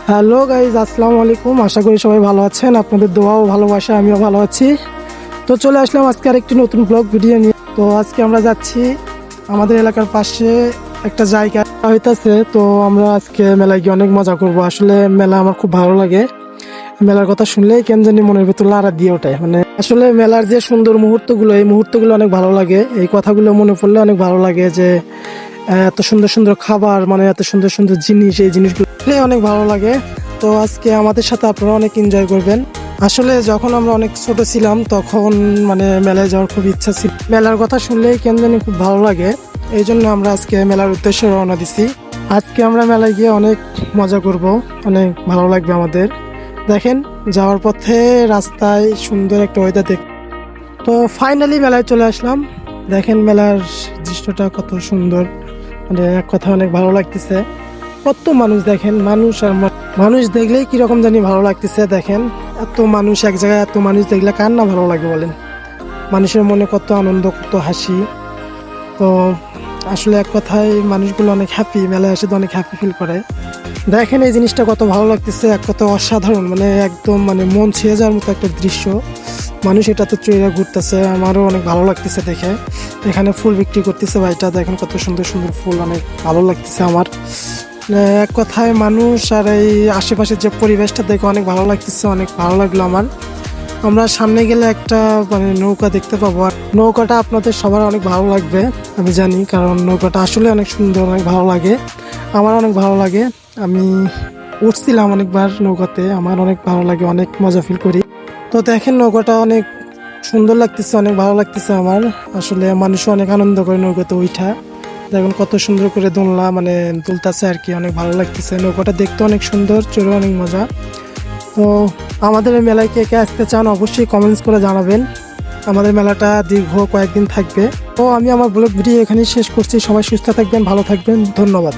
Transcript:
Hello guys, আসসালামু আলাইকুম। আশা করি সবাই ভালো আছেন। আপনাদের দোয়া ও ভালোবাসা আমিও ভালো আছি। তো চলে আসলাম আজকে আরেকটি নতুন ব্লগ ভিডিও নিয়ে। তো আজকে আমরা যাচ্ছি আমাদের এলাকার পাশে একটা জায়গা হইতাছে। তো আমরা আজকে মেলায় গিয়ে অনেক মজা করব। আসলে মেলা আমার খুব ভালো লাগে। মেলার কথা শুনলেই কেন জানি মনের ভেতর লাড়া দিয়ে ওঠে। মানে আসলে মেলার যে সুন্দর মুহূর্তগুলো, এই মুহূর্তগুলো অনেক ভালো লাগে। এই কথাগুলো মনে পড়লে অনেক ভালো লাগে যে এত সুন্দর সুন্দর খাবার, মানে এত সুন্দর সুন্দর জিনিস, এই জিনিসগুলো অনেক ভালো লাগে। তো আজকে আমাদের সাথে আপনারা অনেক এনজয় করবেন। আসলে যখন আমরা অনেক ছোট ছিলাম তখন মানে মেলায় যাওয়ার খুব ইচ্ছা ছিল। মেলার কথা শুনলেই কেন জানি খুব ভালো লাগে। এই জন্য আমরা আজকে মেলার উদ্দেশ্যে রওনা দিছি। আজকে আমরা মেলায় গিয়ে অনেক মজা করব, অনেক ভালো লাগবে আমাদের। দেখেন, যাওয়ার পথে রাস্তায় সুন্দর একটা ওয়েদার দেখ। তো ফাইনালি মেলায় চলে আসলাম। দেখেন মেলার দৃশ্যটা কত সুন্দর, মানে এক কথা অনেক ভালো লাগতেছে। কত মানুষ, দেখেন মানুষ আর মানুষ দেখলেই কিরকম জানি ভালো লাগতেছে। দেখেন এত মানুষ এক জায়গায়, এত মানুষ দেখলে কার না ভালো লাগে বলেন। মানুষের মনে কত আনন্দ, কত হাসি। তো আসলে এক কথায় মানুষগুলো অনেক হ্যাপি, মেলায় এসে তো অনেক হ্যাপি ফিল করে। দেখেন এই জিনিসটা কত ভালো লাগতেছে, এক কথা অসাধারণ, মানে একদম মানে মন ছুঁয়ে যাওয়ার মতো একটা দৃশ্য। মানুষ এটা তো চড়ে ঘুরতেছে, আমারও অনেক ভালো লাগতেছে দেখে। এখানে ফুল বিক্রি করতেছে ভাইটা, দেখেন কত সুন্দর সুন্দর ফুল, অনেক ভালো লাগতেছে আমার। এক কথায় মানুষ আর এই আশেপাশের যে পরিবেশটা দেখে অনেক ভালো লাগতেছে, অনেক ভালো লাগলো আমার। আমরা সামনে গেলে একটা মানে নৌকা দেখতে পাবো, আর নৌকাটা আপনাদের সবার অনেক ভালো লাগবে আমি জানি, কারণ নৌকাটা আসলে অনেক সুন্দর, অনেক ভালো লাগে। আমার অনেক ভালো লাগে, আমি উঠছিলাম অনেকবার নৌকাতে, আমার অনেক ভালো লাগে, অনেক মজা ফিল করি। তো দেখেন নৌকাটা অনেক সুন্দর লাগতেছে, অনেক ভালো লাগতেছে আমার। আসলে মানুষও অনেক আনন্দ করে নৌকাতে উঠা। দেখুন কত সুন্দর করে দোলনা মানে দুলতেছে আর কি, অনেক ভালো লাগতেছে। নৌকাটা দেখতে অনেক সুন্দর, চড়ে অনেক মজা। তো আমাদের এই মেলায় কে কে আসতে চান অবশ্যই কমেন্টস করে জানাবেন। আমাদের মেলাটা দীর্ঘ কয়েকদিন থাকবে। তো আমি আমার ব্লগ ভিডিও এখানেই শেষ করছি। সবাই সুস্থ থাকবেন, ভালো থাকবেন, ধন্যবাদ।